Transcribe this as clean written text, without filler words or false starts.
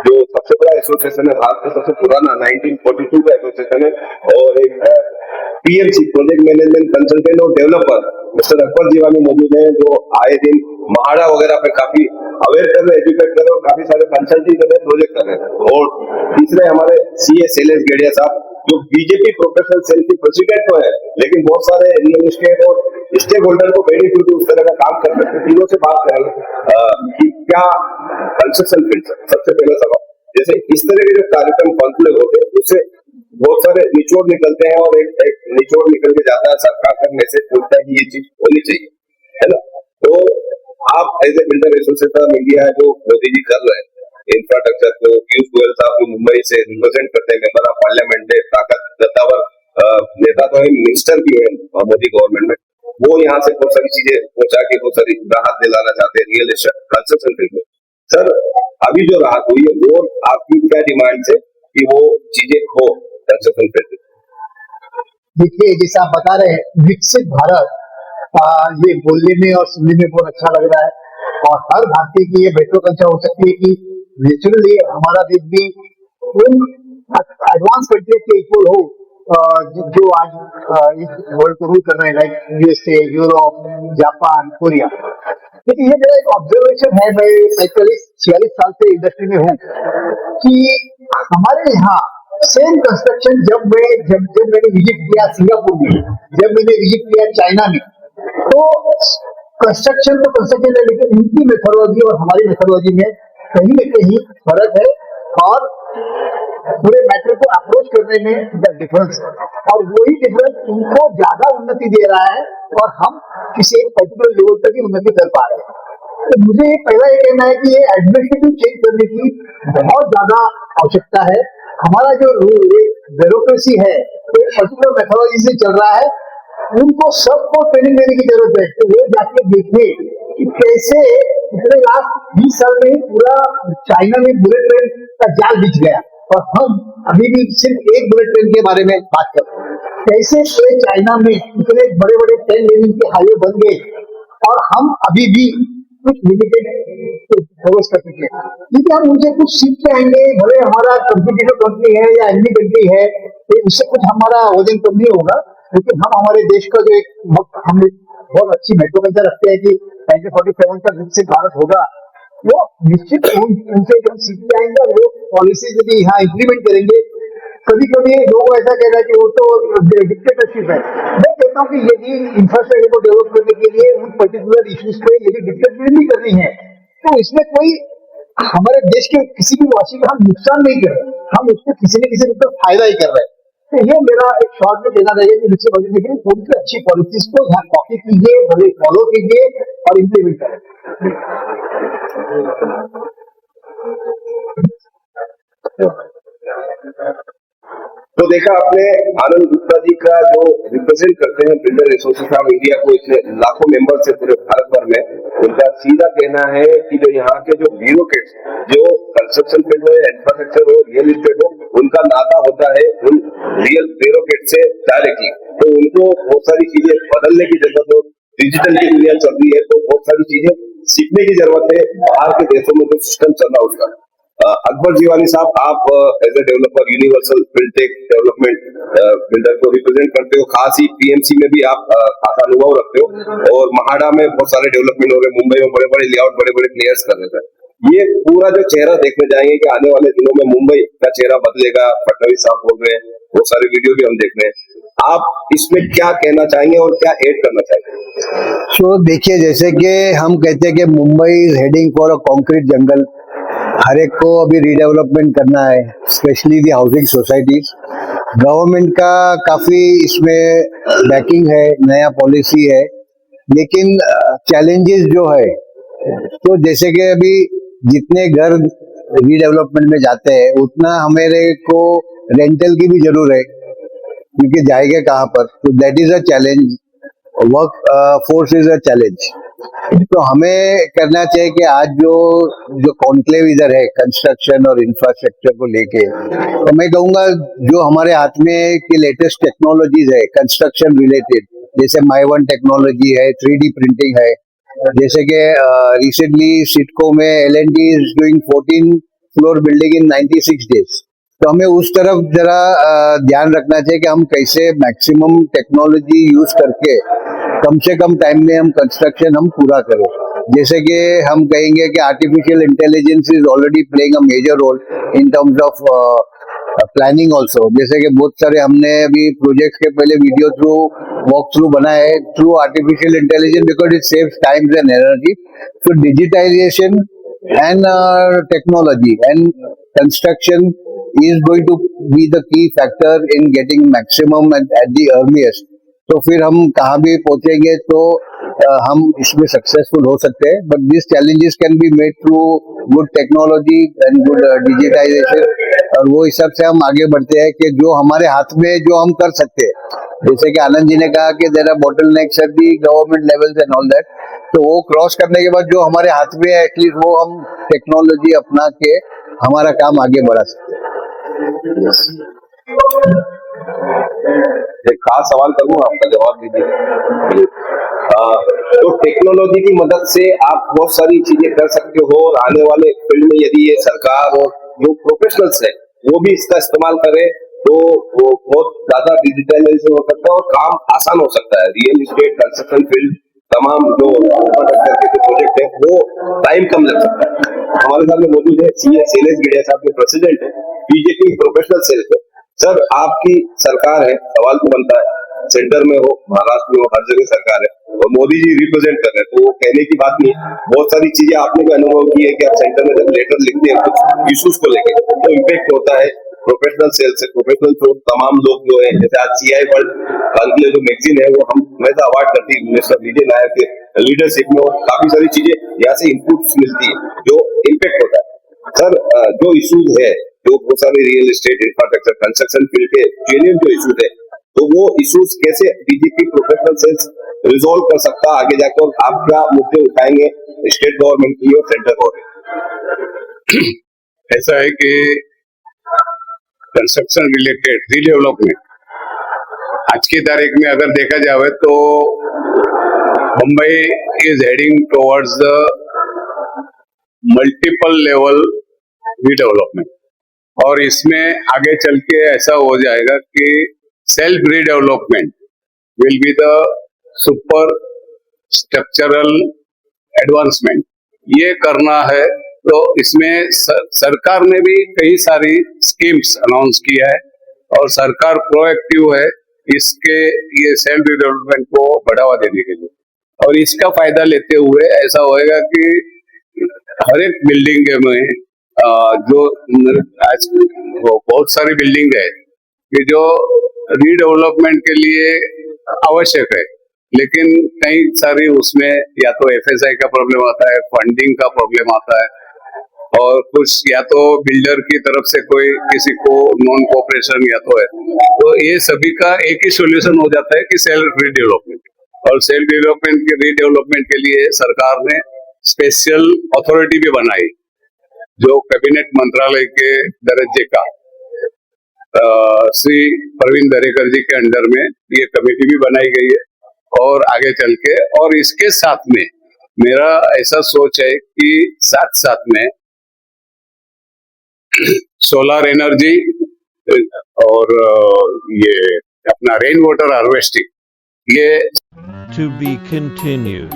जो सबसे बड़ा एसोसिएशन है, भारत का सबसे पुराना 1942 का एसोसिएशन है, और एक पीएमसी प्रोजेक्ट मैनेजमेंट कंसल्टेंट और डेवलपर मिस्टर अकबर जीवानी मौजूद है, जो आए दिन महाड़ा वगैरह पे काफी अवेयर कर रहे हैं, एजुकेट कर रहे हैं और काफी सारे कंसल्टिंग कर रहे हैं, प्रोजेक्ट कर रहे हैं। और तीसरे हमारे सीए शैलेश गेड़िया साहब, जो बीजेपी प्रोफेशनल सेल के प्रेसिडेंट तो है, लेकिन बहुत सारे रियल एस्टेट और स्टेक होल्डर को बेनिफिट उस तरह का काम कर सकते हैं। तीनों से बात करेंगे कि क्या कंस्ट्रक्शन फील्ड, सबसे पहला सवाल, जैसे इस तरह के जो कार्यक्रम कॉन्क्लेव होते हैं उससे बहुत सारे निचोड़ निकलते हैं, और एक निचोड़ निकल के जाता है, सरकार का मैसेज पूछता है कि ये चीज होनी चाहिए, है ना। तो आप as a builder association India है जो मोदी जी कर रहे हैं इंफ्रास्ट्रक्चर को, पीयूष गोयल साहब जो मुंबई से रिप्रेजेंट करते हैं, मेंबर ऑफ पार्लियामेंट है, ताकत दत्तावर नेता तो है, मिनिस्टर भी है मोदी गवर्नमेंट में, वो यहाँ से बहुत सारी चीजें पहुंचा के बहुत सारी राहत दिलाना चाहते हैं रियल एस्टेट कंस्ट्रक्शन फील्ड में। सर, अभी जो राहत हुई है वो आपकी क्या डिमांड है कि वो चीजें हो कंस्ट्रक्शन फील्ड में? देखिए, जैसा आप बता रहे हैं विकसित भारत, ये बोलने में और सुनने में बहुत अच्छा लग रहा है, और हर भारतीय की ये महत्वाकांक्षा हो सकती है कि नेचुरली हमारा देश भी उन एडवांस कंट्री के इक्वल हो जो आज इस वर्ल्ड को रूल कर रहे हैं, like USA, Europe, Japan, Korea. लेकिन ये मेरा एक ऑब्जर्वेशन है, मैं 45-46 साल से इंडस्ट्री में हूँ, कि हमारे यहाँ सेम कंस्ट्रक्शन जब मैंने विजिट किया सिंगापुर में, जब मैंने विजिट किया चाइना में, तो कंस्ट्रक्शन तो कंस्ट्रक्शन है, लेकिन उनकी मेथोडोलॉजी और हमारी मेथोडोलॉजी में कहीं न कहीं फर्क है, और पूरे मैटर को अप्रोच करने में डिफरेंस है, और वही डिफरेंस उनको ज्यादा उन्नति दे रहा है और हम किसी एक पर्टिकुलर लेवल तक ही उन्नति कर पा रहे हैं। तो मुझे पहला ये कहना है कि ये एडमिनिस्ट्रेटिव चेंज करने की बहुत ज्यादा आवश्यकता है। हमारा जो ब्यूरोक्रेसी है तो पर्टिकुलर मेथोडोलॉजी से चल रहा है, उनको सबको ट्रेनिंग देने की जरूरत है। तो वो जाके देखिए कि कैसे पिछले लास्ट 20 साल में पूरा चाइना में बुलेट ट्रेन का जाल बिछ गया, और हम अभी भी सिर्फ एक बुलेट ट्रेन के बारे में बात कर रहे हैं। कैसे पूरे चाइना में इतने बड़े बड़े 10 लेन के हाईवे बन गए, और हम अभी भी कुछ लिमिटेड प्रोग्रेस कर चुके हैं। क्योंकि हम उनसे कुछ सीख के आएंगे, भले हमारा कंपटीटिव कंट्री है या एनिमी कंट्री है, तो उससे कुछ हमारा वजन कम नहीं होगा, लेकिन हम हमारे देश का जो हम बहुत अच्छी महत्वाकांक्षा रखते हैं कि 1947 तक विकसित भारत होगा, वो निश्चित उनसे हम सीख के आएंगे, और वो पॉलिसी यदि यहाँ इम्प्लीमेंट करेंगे। कभी कभी लोग ऐसा कह रहे हैं कि वो तो डिक्टेटरशिप है। मैं कहता हूँ कि यदि इंफ्रास्ट्रक्चर को डेवलप करने के लिए उन पर्टिकुलर इश्यूज पे यदि डिक्टेटरशिप नहीं करनी है, तो इसमें कोई हमारे देश के किसी भी वासी का हम नुकसान नहीं कर रहे, हम उसको किसी न किसी रूप में फायदा ही कर रहे हैं। तो ये मेरा एक शॉर्ट में कहना रहेगा कि विकसित भारत के लिए कौन सी अच्छी पॉलिसीज को यहाँ कॉपी कीजिए, भले फॉलो कीजिए और इम्प्लीमेंट करें। तो देखा आपने आनंद गुप्ता जी का, जो रिप्रेजेंट करते हैं बिल्डर एसोसिएशन ऑफ इंडिया को, इसमें लाखों मेंबर्स है पूरे भारत भर में। उनका सीधा कहना है कि जो यहाँ के जो ब्यूरोक्रेट्स, जो कंस्ट्रक्शन फील्ड हो, इंफ्रास्ट्रक्चर हो, रियल एस्टेट हो, उनका नाता होता है उन रियल ब्यूरोक्रेट से डायरेक्टली। तो उनको बहुत सारी चीजें बदलने की जरूरत हो, डिजिटल की दुनिया चल रही है, तो बहुत सारी चीजें सीखने की जरूरत है बाहर के देशों में जो सिस्टम चल रहा है उसका। अकबर जीवानी साहब, आप as a developer universal buildtech development builder को रिप्रेजेंट करते हो, खास ही पीएमसी में भी आप खासा अनुभव रखते हो, और महाड़ा में बहुत सारे डेवलपमेंट हो रहे, मुंबई में बड़े बड़े लेआउट, बड़े बड़े प्लेयर्स कर रहे थे। ये पूरा जो चेहरा देखने जाएंगे कि आने वाले दिनों में मुंबई का चेहरा बदलेगा, फडणवीस साहब बोल रहे हैं, बहुत सारे वीडियो भी हम देख रहे हैं। आप इसमें क्या कहना चाहेंगे और क्या ऐड करना चाहेंगे? तो देखिए, जैसे कि हम कहते हैं कि Mumbai is heading for a concrete jungle. हर एक को अभी रीडेवलपमेंट करना है, specially the housing societies. Government का काफी इसमें बैकिंग है, नया पॉलिसी है, लेकिन चैलेंजेस जो है, तो जैसे कि अभी जितने घर रीडेवलपमेंट में जाते हैं उतना हमारे को रेंटल की भी जरूरत है, क्योंकि जाएगा कहाँ पर। तो that is a challenge, work force is a challenge. तो हमें करना चाहिए कि आज जो कॉन्क्लेव इधर है कंस्ट्रक्शन और इंफ्रास्ट्रक्चर को लेके, तो मैं कहूँगा जो हमारे हाथ में की लेटेस्ट टेक्नोलॉजीज है कंस्ट्रक्शन रिलेटेड, जैसे माई-वन टेक्नोलॉजी है, 3D प्रिंटिंग है, जैसे कि रिसेंटली सिडको में L&T is doing floor building in 96 days. तो हमें उस तरफ जरा ध्यान रखना चाहिए कि हम कैसे मैक्सिमम टेक्नोलॉजी यूज करके कम से कम टाइम में हम कंस्ट्रक्शन हम पूरा करें. जैसे कि हम कहेंगे कि artificial intelligence is already playing a major role in terms of planning also. जैसे कि बहुत सारे हमने अभी प्रोजेक्ट के पहले वीडियो थ्रू वॉक थ्रू बनाए through artificial intelligence because it saves times and energy. So digitization and technology and construction is going to be the key factor in getting maximum and at the earliest. तो फिर हम कहाँ भी पहुंचेंगे तो हम इसमें सक्सेसफुल हो सकते हैं. But this challenges can be made through good technology and good digitization. और वो हिसाब से हम आगे बढ़ते हैं कि जो हमारे हाथ में जो हम कर सकते हैं. जैसे कि आनंद जी ने कहा कि there are bottlenecks at the government levels and all that. तो वो क्रॉस करने के बाद जो हमारे हाथ में है एटलीस्ट वो हम टेक्नोलॉजी अपना के हमारा काम आगे बढ़ा सकते हैं. एक खास सवाल करूं, आपका जवाब दीजिए. तो टेक्नोलॉजी की मदद से आप बहुत सारी चीजें कर सकते हो और आने वाले फील्ड में यदि ये सरकार और जो प्रोफेशनल्स है वो भी इसका इस्तेमाल करे तो वो बहुत ज्यादा डिजिटलाइजेशन हो सकता है और काम आसान हो सकता है. रियल एस्टेट, कंस्ट्रक्शन फील्ड, तमाम जो इंफ्रास्ट्रक्चर के प्रोजेक्ट है वो टाइम कम लग सकता है. हमारे साथ में मौजूद है सीए शैलेश गिडिया साहब के प्रेसिडेंट है बीजेपी प्रोफेशनल सेल्स है. सर, आपकी सरकार है, सवाल तो बनता है, सेंटर में हो, महाराष्ट्र में हो, हर जगह सरकार है और मोदी जी रिप्रेजेंट कर रहे हैं तो वो कहने की बात नहीं. बहुत सारी चीजें आपने भी अनुभव की है कि आप सेंटर में जब लेटर लिखते हैं कुछ इश्यूज को लेकर तो इम्पेक्ट होता है. प्रोफेशनल सेल्स है, प्रोफेशनल तो तमाम लोग जो है, जैसे आज सीआई वर्ल्ड कांक्लेव जो मैगजीन है वो हम हमेशा अवार्ड करती है मिनिस्टर विजय नायक के लीडरशिप में और काफी सारी चीजें यहाँ से इनपुट्स मिलती है जो इम्पेक्ट होता है. सर, जो इश्यूज है, जो बहुत सारे real estate, infrastructure, construction field के जेन्युइन जो इश्यूज है तो वो इश्यूज कैसे बीजेपी प्रोफेशनल सेल्स रिजॉल्व कर सकता है आगे जाकर. आप क्या मुद्दे उठाएंगे स्टेट गवर्नमेंट की और सेंटर गवर्नमेंट? ऐसा है कि कंस्ट्रक्शन रिलेटेड रीडेवलपमेंट आज की तारीख में अगर देखा जाए तो Mumbai is heading towards the multiple level redevelopment और इसमें आगे चल के ऐसा हो जाएगा कि self redevelopment will be the super structural advancement. ये करना है तो इसमें सरकार ने भी कई सारी स्कीम्स अनाउंस किया है और सरकार प्रोएक्टिव है इसके ये सेल्फ डेवलपमेंट को बढ़ावा देने के लिए. और इसका फायदा लेते हुए ऐसा होएगा कि हर एक बिल्डिंग में जो आज बहुत सारी बिल्डिंग है कि जो रीडेवलपमेंट के लिए आवश्यक है लेकिन कई सारी उसमें या तो एफएसआई का प्रॉब्लम आता है, फंडिंग का प्रॉब्लम आता है और कुछ या तो बिल्डर की तरफ से कोई किसी को नॉन कोऑपरेशन या तो है. तो ये सभी का एक ही सॉल्यूशन हो जाता है कि सेल्फ रीडेवलपमेंट. और सेल्फ डेवलपमेंट के रीडेवलपमेंट के लिए सरकार ने स्पेशल अथॉरिटी भी बनाई जो कैबिनेट मंत्रालय के दर्जे का श्री प्रवीण दरेकर जी के अंडर में ये कमेटी भी बनाई गई है. और आगे चल के और इसके साथ में मेरा ऐसा सोच है कि साथ साथ में सोलर एनर्जी और ये अपना रेन वाटर हार्वेस्टिंग ये To be continued.